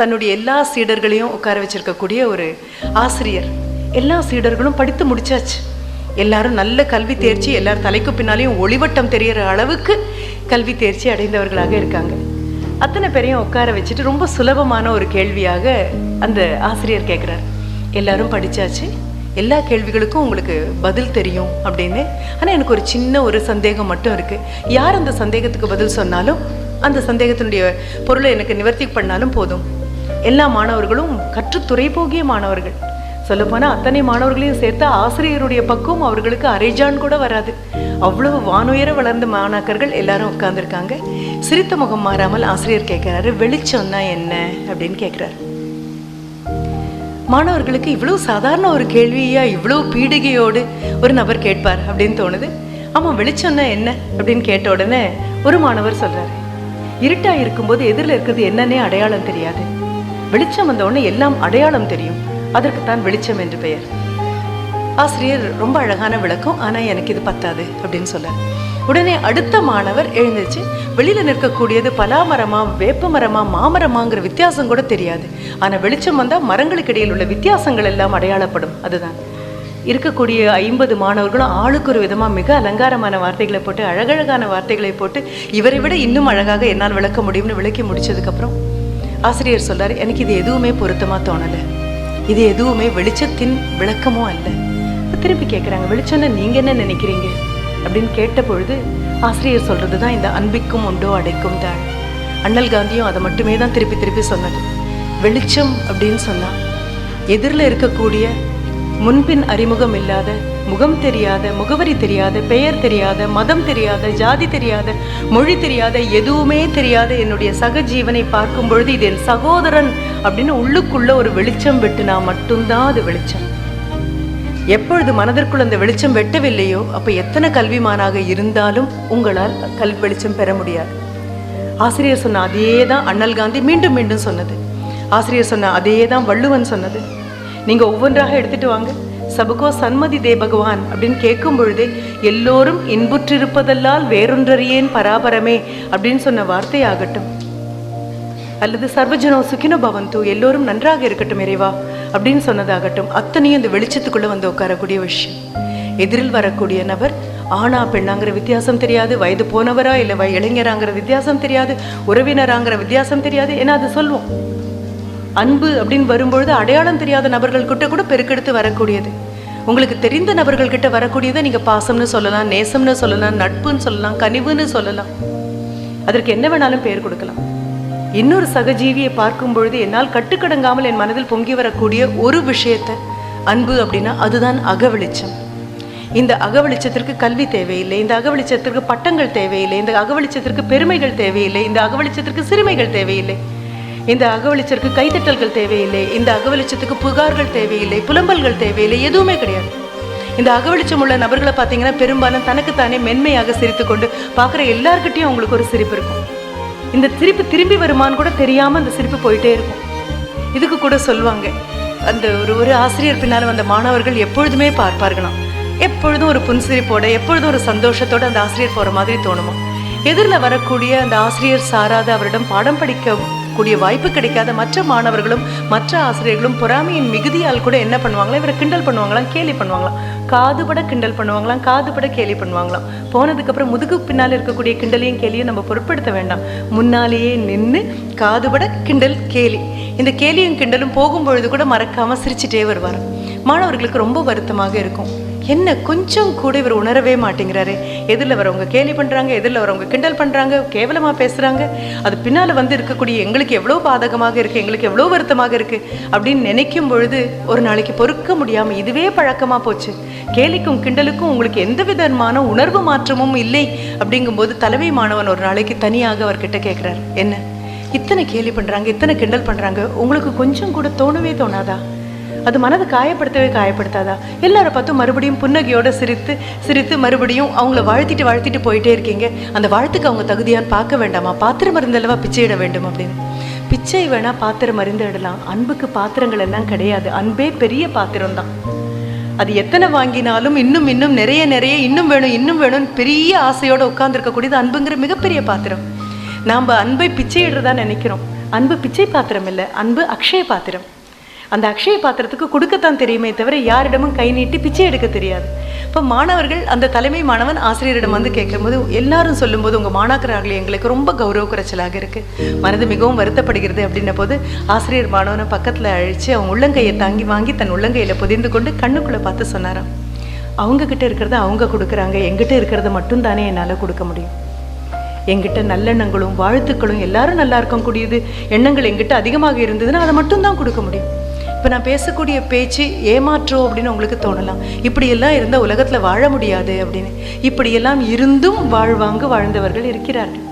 தன்னுடைய எல்லா சீடர்களையும் உட்கார வச்சிருக்கக்கூடிய ஒரு ஆசிரியர். எல்லா சீடர்களும் படித்து முடிச்சாச்சு. எல்லாரும் நல்ல கல்வி தேர்ச்சி, எல்லாரும் தலைக்கு பின்னாலேயும் ஒளிவட்டம் தெரியற அளவுக்கு கல்வி தேர்ச்சி அடைந்தவர்களாக இருக்காங்க. அத்தனை பேரையும் உட்கார வச்சுட்டு ரொம்ப சுலபமான ஒரு கேள்வியாக அந்த ஆசிரியர் கேட்குறார். எல்லாரும் படிச்சாச்சு, எல்லா கேள்விகளுக்கும் உங்களுக்கு பதில் தெரியும் அப்படின்னு. ஆனால் எனக்கு ஒரு சின்ன ஒரு சந்தேகம் மட்டும் இருக்கு. யார் அந்த சந்தேகத்துக்கு பதில் சொன்னாலும், அந்த சந்தேகத்தினுடைய பொருளை எனக்கு நிவர்த்தி பண்ணாலும் போதும். எல்லா மாணவர்களும் கற்றுத்துறை போகிய மாணவர்கள். சொல்லப்போனால் அத்தனை மாணவர்களையும் சேர்த்து ஆசிரியருடைய பக்கம் அவர்களுக்கு அரைஜான் கூட வராது. அவ்வளவு வானுயர வளர்ந்த மாணாக்கர்கள் எல்லாரும் உட்கார்ந்துருக்காங்க. சிரித்த முகம் மாறாமல் ஆசிரியர் கேட்கிறாரு, வெளிச்சம்னா என்ன அப்படின்னு கேட்கிறாரு. மாணவர்களுக்கு இவ்வளவு சாதாரண ஒரு கேள்வியா இவ்வளவு பீடிகையோடு ஒரு நபர் கேட்பார் அப்படின்னு தோணுது. ஆமா, வெளிச்சம்னா என்ன அப்படின்னு கேட்ட உடனே ஒரு மாணவர் சொல்றாரு, இருட்டா இருக்கும்போது எதிரில் இருக்கிறது என்னன்னே அடையாளம் தெரியாது. வெளிச்சம் வந்த உடனே எல்லாம் அடையாளம் தெரியும். அதற்குத்தான் வெளிச்சம் என்று பெயர். ஆசிரியர் ரொம்ப அழகான விளக்கம், ஆனா எனக்கு இது பத்தாது அப்படின்னு சொல்றாரு. உடனே அடுத்த மாணவர் எழுந்துச்சு, வெளியில நிற்கக்கூடியது பலாமரமா வேப்ப மரமா மாமரமாங்கிற வித்தியாசம் கூட தெரியாது. ஆனா வெளிச்சம் வந்தா மரங்களுக்கு இடையில் உள்ள வித்தியாசங்கள் எல்லாம் அடையாளப்படும். அதுதான் இருக்கக்கூடிய 50 மாணவர்களும் ஆளுக்கு ஒரு விதமா மிக அலங்காரமான வார்த்தைகளை போட்டு, அழகழகான வார்த்தைகளை போட்டு, இவரை விட இன்னும் அழகாக என்னால் விளக்க முடியும்னு விளக்கி முடிச்சதுக்கு அப்புறம் ஆசிரியர் சொல்றாரு, எனக்கு இது எதுவுமே பொருத்தமா தோணல. இது எதுவுமே வெளிச்சத்தின் விளக்கமும் அல்ல. திருப்பி கேட்குறாங்க, வெளிச்சம்னா நீங்க என்ன நினைக்கிறீங்க அப்படின்னு கேட்ட பொழுது ஆசிரியர் சொல்றதுதான் இந்த அன்பிக்கும் உண்டோ அடைக்கும் தாழ். அண்ணல் காந்தியும் அதை மட்டுமே தான் திருப்பி திருப்பி சொன்னது. வெளிச்சம் அப்படின்னு சொன்னா எதிரில் இருக்கக்கூடிய முன்பின் அறிமுகம் இல்லாத, முகம் தெரியாத, முகவரி தெரியாத, பெயர் தெரியாத, மதம் தெரியாத, ஜாதி தெரியாத, மொழி தெரியாத, எதுவுமே தெரியாத என்னுடைய சக ஜீவனை பார்க்கும் பொழுது இது என் சகோதரன் அப்படின்னு உள்ளுக்குள்ள ஒரு வெளிச்சம் வெட்டுனா மட்டும்தான் அது வெளிச்சம். எப்பொழுது மனதிற்குள் அந்த வெளிச்சம் வெட்டவில்லையோ அப்ப எத்தனை கல்விமானாக இருந்தாலும் உங்களால் கல்வி வெளிச்சம் பெற முடியாது. ஆசிரியர் சொன்ன அதே தான் அண்ணல் காந்தி மீண்டும் மீண்டும் சொன்னது. ஆசிரியர் சொன்ன அதே தான் வள்ளுவன் சொன்னது. நீங்க ஒவ்வொன்றாக எடுத்துட்டு வாங்க. சபுகோ சன்மதி தே பகவான் அப்படின்னு கேட்கும் பொழுதே எல்லோரும் இன்புற்றிருப்பதல்லால் வேறொன்றறியேன் பராபரமே அப்படின்னு சொன்ன வார்த்தையாகட்டும், அல்லது சர்வஜனோ சுகினோ பவந்து எல்லோரும் நன்றாக இருக்கட்டும் இறைவா அப்படின்னு சொன்னதாகட்டும், அத்தனையும் இந்த வெளிச்சத்துக்குள்ள வந்து உட்காரக்கூடிய விஷயம். எதிரில் வரக்கூடிய நபர் ஆணா பெண்ணாங்கிற வித்தியாசம் தெரியாது, வயது போனவரா இல்லை இளைஞராங்கிற வித்தியாசம் தெரியாது, உறவினராங்கிற வித்தியாசம் தெரியாது. ஏன்னா அது சொல்லுவோம், அன்பு அப்படின்னு வரும்பொழுது அடையாளம் தெரியாத நபர்கள் கிட்ட கூட பெருக்கெடுத்து வரக்கூடியது. உங்களுக்கு தெரிந்த நபர்கள் கிட்ட வரக்கூடியதை நீங்க பாசம்னு சொல்லலாம், நேசம்னு சொல்லலாம், நட்புன்னு சொல்லலாம், கனிவுன்னு சொல்லலாம். அதற்கு என்ன வேணாலும் பெயர் கொடுக்கலாம். இன்னொரு சகஜீவியை பார்க்கும் பொழுது என்னால் கட்டுக்கடங்காமல் என் மனதில் பொங்கி வரக்கூடிய ஒரு விஷயத்தை அன்பு அப்படின்னா அதுதான் அகவெளிச்சம். இந்த அகவெளிச்சத்திற்கு கல்வி தேவையில்லை, இந்த அகவெளிச்சத்திற்கு பட்டங்கள் தேவையில்லை, இந்த அகவெளிச்சத்திற்கு பெருமைகள் தேவையில்லை, இந்த அகவெளிச்சத்திற்கு சிறுமைகள் தேவையில்லை, இந்த அகவெளிச்சத்திற்கு கைத்தட்டல்கள் தேவையில்லை, இந்த அகவெளிச்சத்துக்கு புகார்கள் தேவையில்லை, புலம்பல்கள் தேவையில்லை, எதுவுமே கிடையாது. இந்த அகவெளிச்சம் உள்ள நபர்களை பார்த்தீங்கன்னா பெரும்பாலும் தனக்குத்தானே மென்மையாக சிரித்து கொண்டு பார்க்குற எல்லார்கிட்டையும் அவங்களுக்கு ஒரு சிரிப்பு இருக்கும். இந்த சிரிப்பு திரும்பி வருமானு கூட தெரியாம அந்த சிரிப்பு போயிட்டே இருக்கும். இதுக்கு கூட சொல்லுவாங்க, அந்த ஒரு ஆசிரியர் பின்னால வந்த மாணவர்கள் எப்பொழுதுமே பார்ப்பார்களாம், எப்பொழுதும் ஒரு புன்சிரிப்போட, எப்பொழுதும் ஒரு சந்தோஷத்தோட அந்த ஆசிரியர் போற மாதிரி தோணுமா. எதிரில் வரக்கூடிய அந்த ஆசிரியர் சாராத, அவரிடம் பாடம் படிக்கக்கூடிய வாய்ப்பு கிடைக்காத மற்ற மாணவர்களும் மற்ற ஆசிரியர்களும் பொறாமையின் மிகுதியால் கூட என்ன பண்ணுவாங்களா, இவரை கிண்டல் பண்ணுவாங்களாம், கேலி பண்ணுவாங்களாம், காதுபட கிண்டல் பண்ணுவாங்களாம், காதுபட கேலி பண்ணுவாங்களாம். போனதுக்கு அப்புறம் முதுகு பின்னால் இருக்கக்கூடிய கிண்டலையும் கேலியும் நம்ம பொருட்படுத்த வேண்டாம், முன்னாலேயே நின்று காதுபட கிண்டல் கேலி, இந்த கேலியும் கிண்டலும் போகும்பொழுது கூட மறக்காம சிரிச்சுட்டே வருவார். மாணவர்களுக்கு ரொம்ப வருத்தமாக இருக்கும், என்ன கொஞ்சம் கூட இவர் உணரவே மாட்டேங்கிறாரு, எதிரில் வரவங்க கேலி பண்ணுறாங்க, எதிரில் வரவங்க கிண்டல் பண்ணுறாங்க, கேவலமாக பேசுகிறாங்க, அது பின்னால் வந்து இருக்கக்கூடிய எங்களுக்கு எவ்வளோ பாதகமாக இருக்குது, எங்களுக்கு எவ்வளோ வருத்தமாக இருக்குது அப்படின்னு நினைக்கும் பொழுது ஒரு நாளைக்கு பொறுக்க முடியாமல் இதுவே பழக்கமாக போச்சு. கேலிக்கும் கிண்டலுக்கும் உங்களுக்கு எந்த விதமான உணர்வு மாற்றமும் இல்லை அப்படிங்கும்போது தலைமை மாணவன் ஒரு நாளைக்கு தனியாக அவர்கிட்ட கேட்குறாரு, என்ன இத்தனை கேலி பண்ணுறாங்க, இத்தனை கிண்டல் பண்ணுறாங்க, உங்களுக்கு கொஞ்சம் கூட தோணவே தோணாதா, அது மனதை காயப்படுத்தவே காயப்படுத்தாதா, எல்லாரை பார்த்தும் மறுபடியும் புன்னகையோட சிரித்து சிரித்து மறுபடியும் அவங்கள வாழ்த்திட்டு போயிட்டே இருக்கீங்க, அந்த வாழ்த்துக்கு அவங்க தகுதியான்னு பார்க்க வேண்டாமா, பாத்திரம் மருந்தல்லவா பிச்சையிட வேண்டும் அப்படின்னு. பிச்சை வேணா பாத்திரம் மருந்து இடலாம், அன்புக்கு பாத்திரங்கள் எல்லாம் கிடையாது, அன்பே பெரிய பாத்திரம் தான். அது எத்தனை வாங்கினாலும் இன்னும் இன்னும் நிறைய நிறைய இன்னும் வேணும் பெரிய ஆசையோட உட்கார்ந்து இருக்கக்கூடியது அன்புங்கிற மிகப்பெரிய பாத்திரம். நாம் அன்பை பிச்சையிடுறதா நினைக்கிறோம், அன்பு பிச்சை பாத்திரம் இல்லை, அன்பு அக்ஷய பாத்திரம். அந்த அக்ஷய பாத்திரத்துக்கு கொடுக்கத்தான் தெரியுமே தவிர யாரிடமும் கை நீட்டி பிச்சை எடுக்க தெரியாது. இப்போ மாணவர்கள் அந்த தலைமை மாணவன் ஆசிரியரிடம் வந்து கேட்கும்போது எல்லாரும் சொல்லும்போது உங்கள் மாணாக்கராகலே எங்களுக்கு ரொம்ப கௌரவ குறைச்சலாக இருக்குது, மனது மிகவும் வருத்தப்படுகிறது அப்படின்ன போது ஆசிரியர் மாணவனை பக்கத்தில் அழைச்சி அவன் உள்ளங்கையை தாங்கி வாங்கி தன் உள்ளங்கையில் புதிந்து கொண்டு கண்ணுக்குள்ளே பார்த்து சொன்னாராம், அவங்கக்கிட்ட இருக்கிறத அவங்க கொடுக்குறாங்க, எங்கிட்ட இருக்கிறத மட்டும்தானே என்னால் கொடுக்க முடியும். எங்கிட்ட நல்லெண்ணங்களும் வாழ்த்துக்களும் எல்லாரும் நல்லா இருக்கக்கூடியது எண்ணங்கள் எங்கிட்ட அதிகமாக இருந்ததுன்னா அதை மட்டும்தான் கொடுக்க முடியும். இப்போ நான் பேசக்கூடிய பேச்சு ஏமாற்றோ அப்படின்னு உங்களுக்கு தோணலாம், இப்படியெல்லாம் இருந்தால் உலகத்தில் வாழ முடியாது அப்படின்னு. இப்படியெல்லாம் இருந்தும் வாழ்ந்தவர்கள் இருக்கிறார்கள்.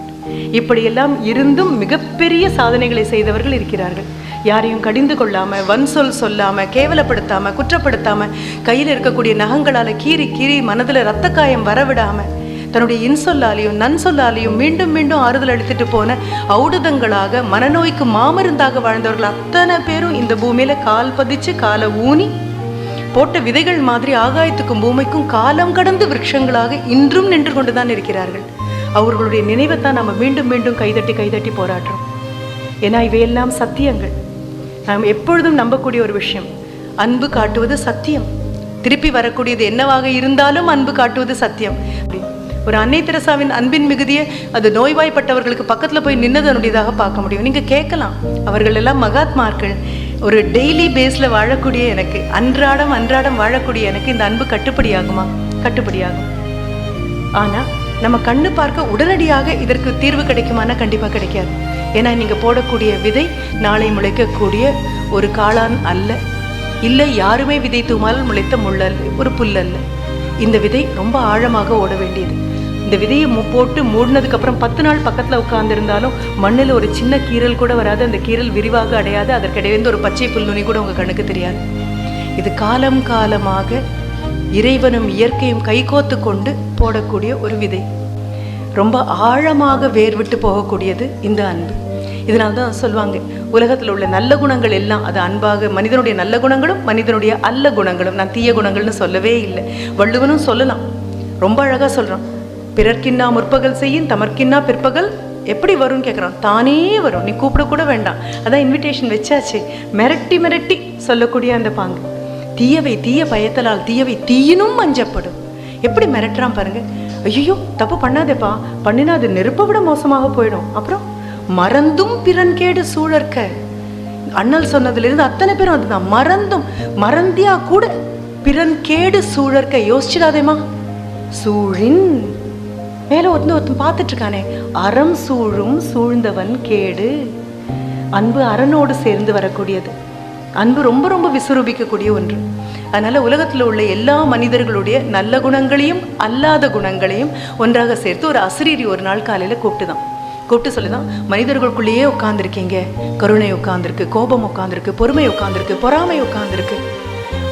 இப்படியெல்லாம் இருந்தும் மிகப்பெரிய சாதனைகளை செய்தவர்கள் இருக்கிறார்கள். யாரையும் கடிந்து கொள்ளாமல், வன் சொல்லாமல், கேவலப்படுத்தாமல், குற்றப்படுத்தாமல், கையில் இருக்கக்கூடிய நகங்களால் கீறி மனதில் இரத்த காயம் வரவிடாமல், தன்னுடைய இன்சொல்லாலையும் நன்சொல்லாலையும் மீண்டும் மீண்டும் ஆறுதல் அளித்துட்டு போன ஔடதங்களாக மனநோய்க்கு மாமருந்தாக வாழ்ந்தவர்கள் அத்தனை பேரும் இந்த பூமியில கால் பதிச்சு காலை ஊனி போட்ட விதைகள் மாதிரி ஆகாயத்துக்கும் பூமிக்கும் காலம் கடந்து விருட்சங்களாக இன்றும் நின்று கொண்டுதான் இருக்கிறார்கள். அவர்களுடைய நினைவைத்தான் நம்ம மீண்டும் மீண்டும் கைதட்டி போராடுறோம். ஏன்னா இவையெல்லாம் சத்தியங்கள். நாம் எப்பொழுதும் நம்பக்கூடிய ஒரு விஷயம், அன்பு காட்டுவது சத்தியம். திருப்பி வரக்கூடியது என்னவாக இருந்தாலும் அன்பு காட்டுவது சத்தியம். ஒரு அன்னை தெரசாவின் அன்பின் மிகுதியை அது நோய்வாய்ப்பட்டவர்களுக்கு பக்கத்தில் போய் நின்னதனுடையதாக பார்க்க முடியும். நீங்கள் கேட்கலாம், அவர்கள் எல்லாம் மகாத்மார்கள், ஒரு டெய்லி பேஸில் வாழக்கூடிய எனக்கு, அன்றாடம் வாழக்கூடிய எனக்கு இந்த அன்பு கட்டுப்படியாகுமா? கட்டுப்படியாகும். ஆனால் நம்ம கண்ணு பார்க்க உடனடியாக இதற்கு தீர்வு கிடைக்குமானா கண்டிப்பாக கிடைக்காது. ஏன்னா நீங்கள் போடக்கூடிய விதை நாளை முளைக்கக்கூடிய ஒரு காளான் அல்ல, இல்லை யாருமே விதை தூமால் முளைத்த முள்ளல், ஒரு புல்லல்ல. இந்த விதை ரொம்ப ஆழமாக ஓட வேண்டியது. இந்த விதையை போட்டு மூடினதுக்கப்புறம் 10 நாள் பக்கத்தில் உட்கார்ந்துருந்தாலும் மண்ணில் ஒரு சின்ன கீரல் கூட வராது, அந்த கீரல் விரிவாக அடையாது, அதற்கிடையிலிருந்து ஒரு பச்சை புல்நுனி கூட உங்கள் கண்ணுக்கு தெரியாது. இது காலம் காலமாக இறைவனும் இயற்கையும் கைகோத்து கொண்டு போடக்கூடிய ஒரு விதை. ரொம்ப ஆழமாக வேர் விட்டு போகக்கூடியது இந்த அன்பு. இதனால்தான் சொல்லுவாங்க, உலகத்தில் உள்ள நல்ல குணங்கள் எல்லாம் அது அன்பாக, மனிதனுடைய நல்ல குணங்களும் மனிதனுடைய அல்ல குணங்களும், நான் தீய குணங்கள்னு சொல்லவே இல்லை. வள்ளுவனும் சொல்லலாம், ரொம்ப அழகாக சொல்கிறான், பிறர்க்கின்னா முற்பகல் செய்யும் தமர்க்கின்னா பிற்பகல் எப்படி வரும்னு கேட்குறான். தானே வரும், நீ கூப்பிடக்கூட வேண்டாம். அதான் இன்விடேஷன் வச்சாச்சு. மிரட்டி சொல்லக்கூடிய அந்த பாங்கு. தீயவை தீய பயத்தலால் தீயவை தீயினும் அஞ்சப்படும். எப்படி மிரட்டுறான் பாருங்க. ஐயோ தப்பு பண்ணாதேப்பா, பண்ணினா அது நெருப்பை விட மோசமாக போயிடும். அப்புறம் மறந்தும் பிறன் கேடு சூழற்க, அண்ணல் சொன்னதுலேருந்து அத்தனை பேரும் அதுதான். மறந்தியா கூட பிறன் கேடு சூழற்க. யோசிச்சிடாதேமா. சூழின் மேலே ஒருத்தன் பார்த்துட்டு இருக்கானே, அறம் சூழும் சூழ்ந்தவன் கேடு. அன்பு அரணோடு சேர்ந்து வரக்கூடியது. அன்பு ரொம்ப ரொம்ப விசுரூபிக்கக்கூடிய ஒன்று. அதனால உலகத்தில் உள்ள எல்லா மனிதர்களுடைய நல்ல குணங்களையும் அல்லாத குணங்களையும் ஒன்றாக சேர்த்து ஒரு அசிரீரி ஒரு நாள் காலையில் கூப்பிட்டு சொல்லிதான், மனிதர்களுக்குள்ளேயே உட்கார்ந்துருக்கீங்க. கருணை உட்கார்ந்துருக்கு, கோபம் உட்கார்ந்துருக்கு, பொறுமை உட்கார்ந்துருக்கு, பொறாமை உட்கார்ந்துருக்கு,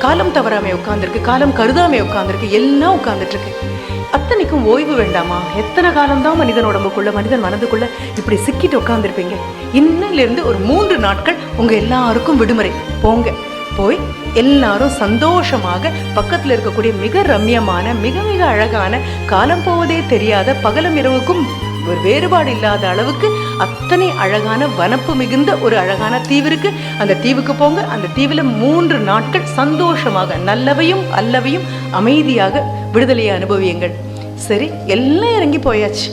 காலம் தவறாமை உட்கார்ந்துருக்கு, காலம் கருதாமை உட்கார்ந்துருக்கு, எல்லாம் உட்கார்ந்துட்டு இருக்கு. அத்தனைக்கும் ஓய்வு வேண்டாமா? எத்தனை காலம்தான் மனிதன் உடம்புக்குள்ள, மனிதன் மனதுக்குள்ள இப்படி சிக்கிட்டு உட்கார்ந்துருப்பீங்க? இன்னிலிருந்து ஒரு 3 நாட்கள் உங்க எல்லாருக்கும் விடுமுறை. போய் எல்லாரும் சந்தோஷமாக பக்கத்தில் இருக்கக்கூடிய மிக ரம்யமான, மிக மிக அழகான, காலம் போவதே தெரியாத, பகலும் இரவுக்கும் ஒரு வேறுபாடு இல்லாத அளவுக்கு அத்தனை அழகான வனப்பு மிகுந்த ஒரு அழகான தீவு இருக்கு. அந்த தீவுக்கு போங்க. அந்த தீவில் 3 நாட்கள் சந்தோஷமாக நல்லவையும் அல்லவையும் அமைதியாக விடுதலையை அனுபவியுங்கள். சரி, எல்லாம் இறங்கி போயாச்சு.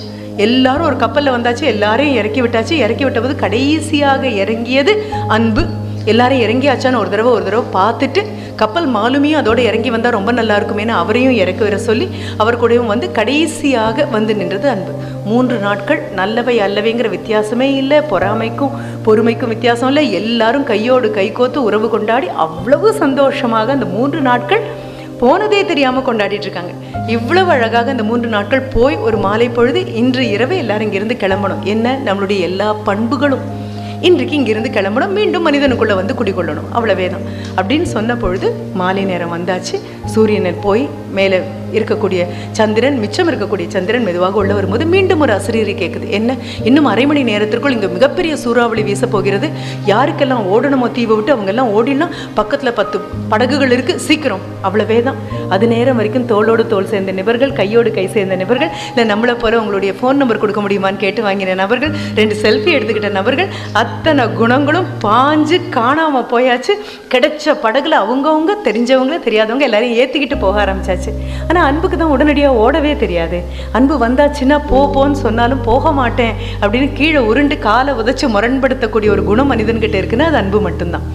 எல்லாரும் ஒரு கப்பலில் வந்தாச்சு, எல்லாரையும் இறக்கி விட்டாச்சு. இறக்கி விட்டபோது கடைசியாக இறங்கியது அன்பு. எல்லாரும் இறங்கியாச்சான்னு ஒரு தடவை பார்த்துட்டு, கப்பல் மாலுமியும் அதோடு இறங்கி வந்தால் ரொம்ப நல்லா இருக்குமேனு அவரையும் இறக்கி வர சொல்லி அவர் கூடயும் வந்து கடைசியாக வந்து நின்றது அன்பு. 3 நாட்கள் நல்லவை அல்லவைங்கிற வித்தியாசமே இல்லை, பொறாமைக்கும் பொறுமைக்கும் வித்தியாசம் இல்லை. எல்லாரும் கையோடு கைகோத்து உறவு கொண்டாடி அவ்வளவு சந்தோஷமாக அந்த 3 நாட்கள் போனதே தெரியாமல் கொண்டாடிட்டு இருக்காங்க. இவ்வளவு அழகாக அந்த 3 நாட்கள் போய் ஒரு மாலை பொழுது இன்று இரவு எல்லாரும் இங்கிருந்து கிளம்பணும். என்ன, நம்மளுடைய எல்லா பண்புகளும் இன்றைக்கு இங்கிருந்து கிளம்பணும், மீண்டும் மனிதனுக்குள்ளே வந்து குடிக்கொள்ளணும், அவ்வளவே தான் அப்படின்னு சொன்ன பொழுது மாலை நேரம் வந்தாச்சு. சூரியனை போய் மேலே இருக்கக்கூடிய சந்திரன், மிச்சம் இருக்கக்கூடிய சந்திரன் மெதுவாக உள்ள வரும்போது மீண்டும் ஒரு அசரீரி கேட்குது. என்ன, இன்னும் அரை மணி நேரத்திற்குள் இங்கே மிகப்பெரிய சூறாவளி வீச போகிறது, யாருக்கெல்லாம் ஓடணுமோ தீவை விட்டு அவங்க எல்லாம் ஓடினா, பக்கத்தில் 10 படகுகள் இருக்கு, சீக்கிரம். அவ்வளவே தான். அது நேரம் வரைக்கும் தோளோடு தோல் சேர்ந்த நபர்கள், கையோடு கை சேர்ந்த நபர்கள், இல்லை நம்மளை போல உங்களுடைய ஃபோன் நம்பர் கொடுக்க முடியுமான்னு கேட்டு வாங்கின நபர்கள், 2 செல்ஃபி எடுத்துக்கிட்ட நபர்கள், அத்தனை குணங்களும் பாஞ்சு காணாம போயாச்சு. கிடைச்ச படகுல அவங்கவுங்க தெரிஞ்சவங்க தெரியாதவங்க எல்லாரையும் ஏற்றிக்கிட்டு போக ஆரம்பிச்சாச்சு. ஆனால் அன்புக்கு தான் உடனடியாக ஓடவே தெரியாது. அன்பு வந்தாச்சுன்னா போன்னு சொன்னாலும் போக மாட்டேன் அப்படின்னு கீழே உருண்டு காலை உதைச்சு முரண்படுத்தக்கூடிய ஒரு குணம் மனிதன்கிட்ட இருக்குன்னா அது அன்பு மட்டும்தான்.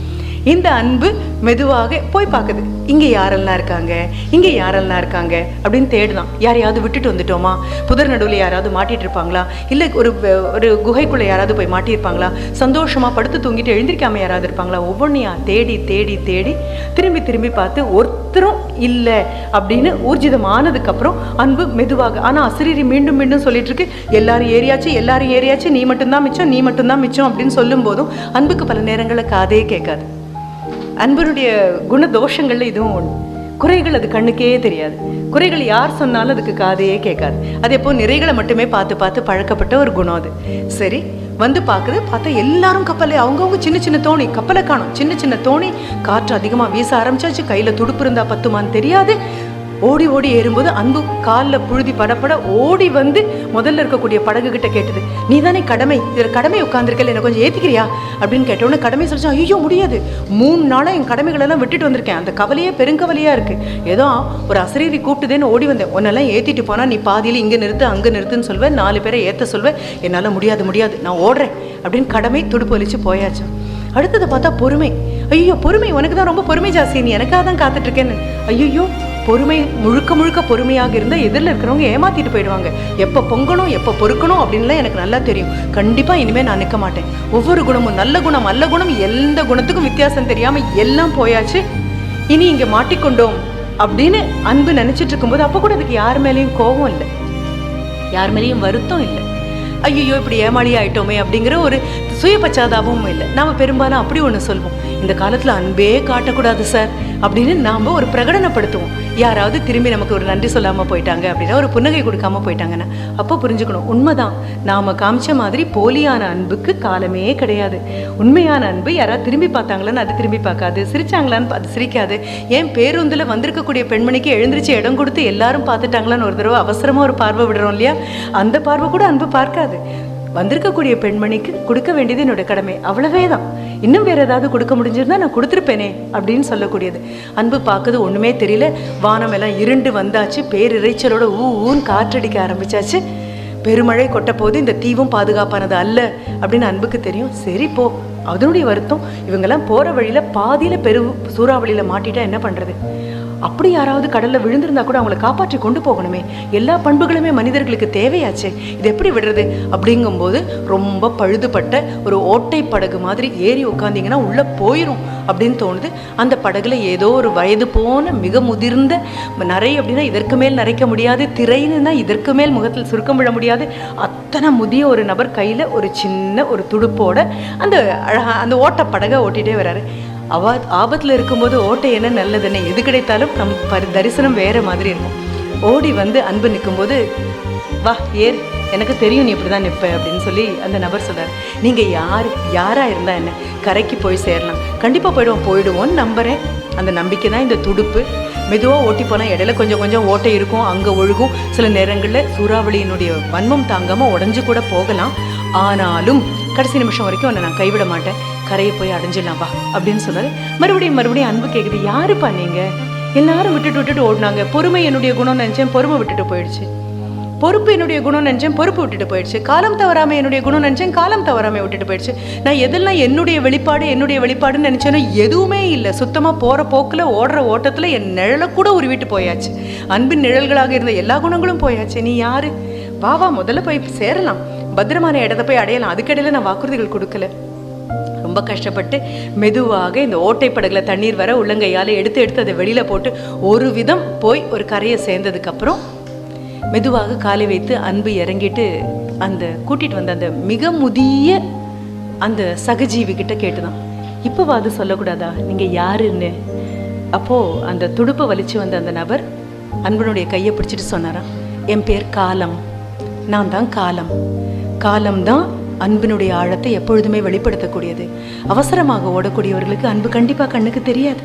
இந்த அன்பு மெதுவாக போய் பார்க்குது, இங்கே யாரெல்லாம் இருக்காங்க, இங்கே யாரெல்லாம் இருக்காங்க அப்படின்னு தேடுதான். யாரையாவது விட்டுட்டு வந்துட்டோமா, புதர் நடுவில் யாராவது மாட்டிட்டு இருப்பாங்களா, இல்லை ஒரு குகைக்குள்ளே யாராவது போய் மாட்டியிருப்பாங்களா, சந்தோஷமாக படுத்து தூங்கிட்டு எழுந்திருக்காம யாராவது இருப்பாங்களா, ஒவ்வொன்றையா தேடி தேடி தேடி திரும்பி திரும்பி பார்த்து ஒருத்தரும் இல்லை அப்படின்னு ஊர்ஜிதமானதுக்கப்புறம் அன்பு மெதுவாக, ஆனால் அசரீரி மீண்டும் மீண்டும் சொல்லிட்டு இருக்கு, எல்லாரும் ஏறியாச்சு, நீ மட்டும்தான் மிச்சம் அப்படின்னு சொல்லும் போதும் அன்புக்கு பல நேரங்களில் காதே கேட்காது. அன்பனுடைய குணதோஷங்கள்ல இதுவும் ஒன்று. குறைகள் அது கண்ணுக்கே தெரியாது. குறைகள் யார் சொன்னாலும் அதுக்கு காதையே கேட்காது. அது எப்போ நிறைகளை மட்டுமே பார்த்து பார்த்து பழக்கப்பட்ட ஒரு குணம் அது. சரி, வந்து பார்த்தா எல்லாரும் கப்பலை அவங்கவுங்க சின்ன சின்ன தோணி, கப்பலை காணும், சின்ன சின்ன தோணி, காற்று அதிகமாக வீச ஆரம்பிச்சாச்சு, கையில் துடுப்பு இருந்தால் பத்துமான்னு தெரியாது. ஓடி ஓடி ஏறும்போது அன்பு காலில் புழுதி படப்பட ஓடி வந்து முதல்ல இருக்கக்கூடிய படகு கிட்ட கேட்டது, நீ தானே கடமை உட்காந்துருக்கல, எனக்கு கொஞ்சம் ஏற்றிக்கிறியா அப்படின்னு கேட்டோன்னே கடமை சொல்லிச்சா, ஐயோ முடியாது, 3 நாளாக என் கடமைகளெல்லாம் விட்டுட்டு வந்திருக்கேன், அந்த கவலையே பெருங்கவலையாக இருக்குது, ஏதோ ஒரு அசரீரி கூப்பிட்டுதேன்னு ஓடி வந்தேன், உன்னெல்லாம் ஏற்றிட்டு போனால் நீ பாதியில் இங்கே நிறுத்து அங்கே நிறுத்துன்னு சொல்வேன், 4 பேரை ஏற்ற சொல்வேன், என்னால் முடியாது நான் ஓடுறேன் அப்படின்னு கடமை துடுப்பு வலிச்சு போயாச்சு. அடுத்ததை பார்த்தா பொறுமை. ஐயோ பொறுமை, உனக்கு தான் ரொம்ப பொறுமை ஜாஸ்தி, நீ எனக்காக தான் காத்துட்ருக்கேன்னு. ஐயோ பொறுமை முழுக்க பொறுமையாக இருந்தால் எதிரில் இருக்கிறவங்க ஏமாத்திட்டு போயிடுவாங்க. எப்போ பொங்கணும் எப்போ பொறுக்கணும் அப்படின்லாம் எனக்கு நல்லா தெரியும். கண்டிப்பாக இனிமேல் நான் நிற்க மாட்டேன். ஒவ்வொரு குணமும் நல்ல குணம் அல்ல குணம் எந்த குணத்துக்கும் வித்தியாசம் தெரியாமல் எல்லாம் போயாச்சு, இனி இங்கே மாட்டிக்கொண்டோம் அப்படின்னு அன்பு நினச்சிட்டு இருக்கும்போது அப்போ கூட அதுக்கு யார் மேலேயும் கோபம் இல்லை, யார் மேலேயும் வருத்தம் இல்லை. ஐயோ இப்படி ஏமாளி ஆயிட்டோமே அப்படிங்கிற ஒரு சுய பச்சாதாபமும் இல்லை. நாம் பெரும்பாலும் அப்படி ஒன்று சொல்வோம், இந்த காலத்தில் அன்பே காட்டக்கூடாது சார் அப்படின்னு நாம் ஒரு பிரகடனப்படுத்துவோம். யாராவது திரும்பி நமக்கு ஒரு நன்றி சொல்லாமல் போயிட்டாங்க அப்படின்னா, ஒரு புன்னகை கொடுக்காம போயிட்டாங்கன்னா, அப்போ புரிஞ்சுக்கணும் உண்மைதான், நாம் காமிச்ச மாதிரி போலியான அன்புக்கு காலமே கிடையாது. உண்மையான அன்பு யாராவது திரும்பி பார்த்தாங்களான்னு அது திரும்பி பார்க்காது, சிரிச்சாங்களான்னு அது சிரிக்காது. ஏன் பேருந்தில் வந்திருக்கக்கூடிய பெண்மணிக்கு எழுந்திரிச்சு இடம் கொடுத்து எல்லாரும் பார்த்துட்டாங்களான்னு ஒரு தடவை அவசரமாக ஒரு பார்வை விடுறோம் இல்லையா, அந்த பார்வை கூட அன்பு பார்க்காது. வந்திருக்கக்கூடிய பெண்மணிக்கு கொடுக்க வேண்டியது என்னோட கடமை, அவ்வளவே தான். இன்னும் வேற ஏதாவது கொடுக்க முடிஞ்சிருந்தா நான் கொடுத்துருப்பேனே அப்படின்னு சொல்லக்கூடியது. அன்பு பார்க்குது ஒன்றுமே தெரியல, வானம் எல்லாம் இருண்டு வந்தாச்சு, பேரிரைச்சலோட ஊன்னு காற்றடிக்க ஆரம்பிச்சாச்சு, பெருமழை கொட்ட போது இந்த தீவும் பாதுகாப்பானது அல்ல அப்படின்னு அன்புக்கு தெரியும். சரி போ, அதனுடைய வருத்தம், இவங்கெல்லாம் போகிற வழியில் பாதியில் சூறாவளியில் மாட்டிட்டா என்ன பண்ணுறது, அப்படி யாராவது கடலில் விழுந்திருந்தா கூட அவங்களை காப்பாற்றி கொண்டு போகணுமே, எல்லா பண்புகளுமே மனிதர்களுக்கு தேவையாச்சே, இது எப்படி விடுறது அப்படிங்கும்போது ரொம்ப பழுதுபட்ட ஒரு ஓட்டை படகு மாதிரி ஏறி உட்காந்திங்கன்னா உள்ளே போயிடும் அப்படின்னு தோணுது. அந்த படகுல ஏதோ ஒரு வயது போன மிக முதிர்ந்த நரை அப்படின்னா இதற்கு மேல் நரைக்க முடியாது, திரைன்னா இதற்கு மேல் முகத்தில் சுருக்கம் விழ முடியாது, அத்தனை முதிய ஒரு நபர் கையில் ஒரு சின்ன ஒரு துடுப்போட அந்த ஓட்ட படகை ஓட்டிகிட்டே வர்றாரு. ஆபத்தில் இருக்கும்போது ஓட்டை என்ன நல்லதுன்னு எது கிடைத்தாலும் நமக்கு தரிசனம் வேற மாதிரி இருக்கும். ஓடி வந்து அன்பு நிற்கும்போது, வா ஏர், எனக்கு தெரியும் நீ இப்படி தான் நிற்ப அப்படின்னு சொல்லி அந்த நபர் சொல்கிறார். நீங்கள் யாராக இருந்தால் என்ன, கரைக்கு போய் சேரலாம், கண்டிப்பாக போயிடுவோன்னு நம்புகிறேன். அந்த நம்பிக்கை தான் இந்த துடுப்பு. மெதுவாக ஓட்டி போனால் இடையில கொஞ்சம் ஓட்டை இருக்கும், அங்கே ஒழுகும். சில நேரங்களில் சூறாவளியினுடைய வன்மம் தாங்காமல் உடஞ்சி கூட போகலாம். ஆனாலும் கடைசி நிமிஷம் வரைக்கும் உன்னை நான் கைவிட மாட்டேன், கரையை போய் அடைஞ்சிடலாம் வா அப்படின்னு சொன்னாரு. மறுபடியும் அன்பு கேட்குது, யாருப்பா நீங்கள், எல்லாரும் விட்டுட்டு ஓடினாங்க, பொறுமை என்னுடைய குணம் நினச்சேன், பொறுமை விட்டுட்டு போயிடுச்சு, பொறுப்பு என்னுடைய குணம் நினச்சேன், பொறுப்பு விட்டுட்டு போயிடுச்சு, காலம் தவறாமல் என்னுடைய குணம் நினச்சேன், காலம் தவறாமல் விட்டுட்டு போயிடுச்சு, நான் எதெல்லாம் என்னுடைய வெளிப்பாடுன்னு நினச்சேனோ எதுவுமே இல்லை, சுத்தமாக போகிற போக்கில் ஓடுற ஓட்டத்தில் என் நிழலை கூட உருவிட்டு போயாச்சு, அன்பின் நிழல்களாக இருந்த எல்லா குணங்களும் போயாச்சு, நீ யாரு, வா முதல்ல போய் சேரலாம், பத்திரமான இடத்தை போய் அடையலாம், அதுக்கடையில் நான் வாக்குறுதிகள் கொடுக்கல. ரொம்ப கஷ்டப்பட்டு மெதுவாக இந்த ஓட்டை படகுல தண்ணீர் வர உள்ளங்கையால் எடுத்து அதை வெளியில் போட்டு ஒரு விதம் போய் ஒரு கரையை சேர்ந்ததுக்கப்புறம் மெதுவாக காலை வைத்து அன்பு இறங்கிட்டு அந்த கூட்டிகிட்டு வந்த அந்த மிக முதிய அந்த சகஜீவி கிட்ட கேட்டுதான், இப்போவா அது சொல்லக்கூடாதா நீங்கள் யாருன்னு. அப்போது அந்த துடுப்பை வலிச்சு வந்த அந்த நபர் அன்பனுடைய கையை பிடிச்சிட்டு சொன்னாராம், என் பேர் காலம், நான் தான் காலம். காலம்தான் அன்பினுடைய ஆழத்தை எப்பொழுதுமே வெளிப்படுத்தக்கூடியது. அவசரமாக ஓடக்கூடியவர்களுக்கு அன்பு கண்டிப்பாக கண்ணுக்கு தெரியாது,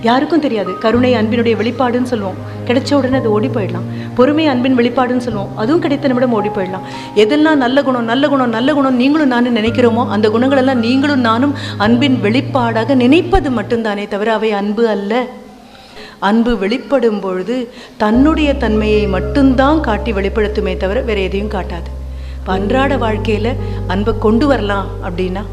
யாருக்கும் தெரியாது. கருணை அன்பினுடைய வெளிப்பாடுன்னு சொல்லுவோம், கிடைச்ச உடனே அது ஓடி போயிடலாம். பொறுமை அன்பின் வெளிப்பாடுன்னு சொல்லுவோம், அதுவும் கிடைத்த நிமிடம் ஓடி போயிடலாம். எதெல்லாம் நல்ல குணம் நல்ல குணம் நல்ல குணம் நீங்களும் நானும் நினைக்கிறோமோ அந்த குணங்களெல்லாம் நீங்களும் நானும் அன்பின் வெளிப்பாடாக நினைப்பது மட்டும்தானே தவிர அவை அன்பு அல்ல. அன்பு வெளிப்படும் பொழுது தன்னுடைய தன்மையை மட்டும்தான் காட்டி வெளிப்படுத்துமே தவிர வேற எதையும் காட்டாது. அன்றாட வாழ்க்கையில் அன்பை கொண்டு வரலாம் அப்படின்னா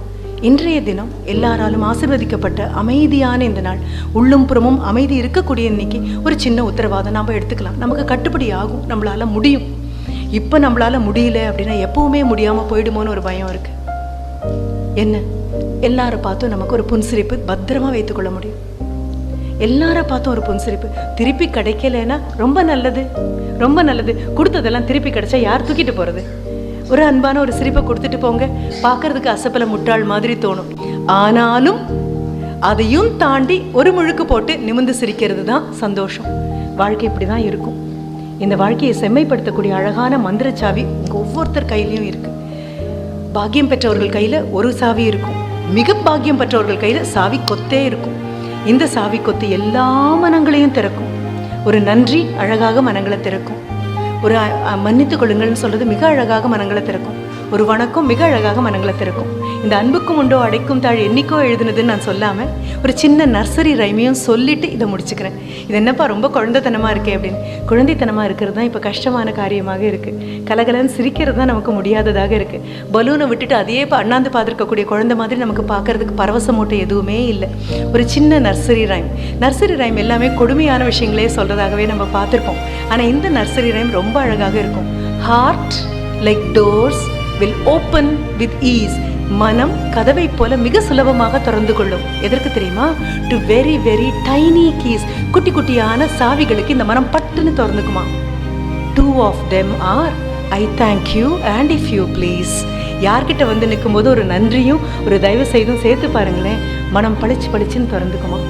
இன்றைய தினம் எல்லாராலும் ஆசீர்வதிக்கப்பட்ட அமைதியான இந்த நாள், உள்ளும் புறமும் அமைதி இருக்கக்கூடிய இன்னைக்கு ஒரு சின்ன உத்தரவாதம் நாம் எடுத்துக்கலாம். நமக்கு கட்டுப்படி ஆகும், நம்மளால முடியும். இப்போ நம்மளால முடியல அப்படின்னா எப்பவுமே முடியாமல் போயிடுமோன்னு ஒரு பயம் இருக்கு. என்ன, எல்லாரை பார்த்தும் நமக்கு ஒரு புன்சிரிப்பு பத்திரமா வைத்துக்கொள்ள முடியும். எல்லாரை பார்த்தும் ஒரு புன்சிரிப்பு திருப்பி கிடைக்கலன்னா ரொம்ப நல்லது, ரொம்ப நல்லது. கொடுத்ததெல்லாம் திருப்பி கிடைச்சா யார் தூக்கிட்டு போறது? ஒரு அன்பான ஒரு சிரிப்பை கொடுத்துட்டு போங்க, பார்க்கறதுக்கு அசப்பல முட்டாள் மாதிரி தோணும். ஆனாலும் அதையும் தாண்டி ஒரு முழுக்கு போட்டு நிமிர்ந்து சிரிக்கிறது தான் சந்தோஷம். வாழ்க்கை இப்படி தான் இருக்கும். இந்த வாழ்க்கையை செம்மைப்படுத்தக்கூடிய அழகான மந்திரச்சாவி உங்க ஒவ்வொருத்தர் கையிலையும் இருக்கு. பாக்கியம் பெற்றவர்கள் கையில ஒரு சாவி இருக்கும், மிக பாக்கியம் பெற்றவர்கள் கையில சாவி கொத்தே இருக்கும். இந்த சாவி கொத்து எல்லா மனங்களையும் திறக்கும். ஒரு நன்றி அழகாக மனங்களை திறக்கும். ஒரு மன்னித்து கொள்ளுங்கள்னு சொல்றது மிக அழகாக மனங்களை திறக்கும். ஒரு வணக்கம் மிக அழகாக மனங்களை திறக்கும். இந்த அன்புக்கும் உண்டோ அடைக்கும் தாழ் என்னைக்கோ எழுதுனதுன்னு நான் சொல்லாமல் ஒரு சின்ன நர்சரி ரைமையும் சொல்லிட்டு இதை முடிச்சுக்கிறேன். இது என்னப்பா ரொம்ப குழந்தைத்தனமாக இருக்கே அப்படின்னு. குழந்தைத்தனமாக இருக்கிறது தான் இப்போ கஷ்டமான காரியமாக இருக்குது. கலகலன்னு சிரிக்கிறது தான் நமக்கு முடியாததாக இருக்குது. பலூனை விட்டுட்டு அதையே அண்ணாந்து பார்த்துருக்கக்கூடிய குழந்தை மாதிரி நமக்கு பார்க்கறதுக்கு பரவச மூட்டை எதுவுமே இல்லை. ஒரு சின்ன நர்சரி ரைம் எல்லாமே கொடுமையான விஷயங்களே சொல்கிறதாகவே நம்ம பார்த்துருப்போம். ஆனால் இந்த நர்சரி ரைம் ரொம்ப அழகாக இருக்கும். Heart like doors will open with ease. மனம் கதவை போல மிக சுலபமாக திறந்து கொள்ளும். எதற்கு தெரியுமா? To very very tiny keys. குட்டி குட்டியான சாவிகளுக்கு இந்த மனம் பட்டுன்னு திறந்துக்குமா. 2 of them are I thank you and if you please. யார்கிட்ட வந்து நிற்கும் போது ஒரு நன்றியும் ஒரு தயவு செய்தும் சேர்த்து பாருங்களேன், மனம் பளிச்சுன்னு திறந்துக்குமா.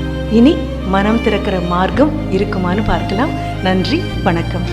இனி மனம் திறக்கிற மார்க்கம் இருக்குமான்னு பார்க்கலாம். நன்றி, வணக்கம்.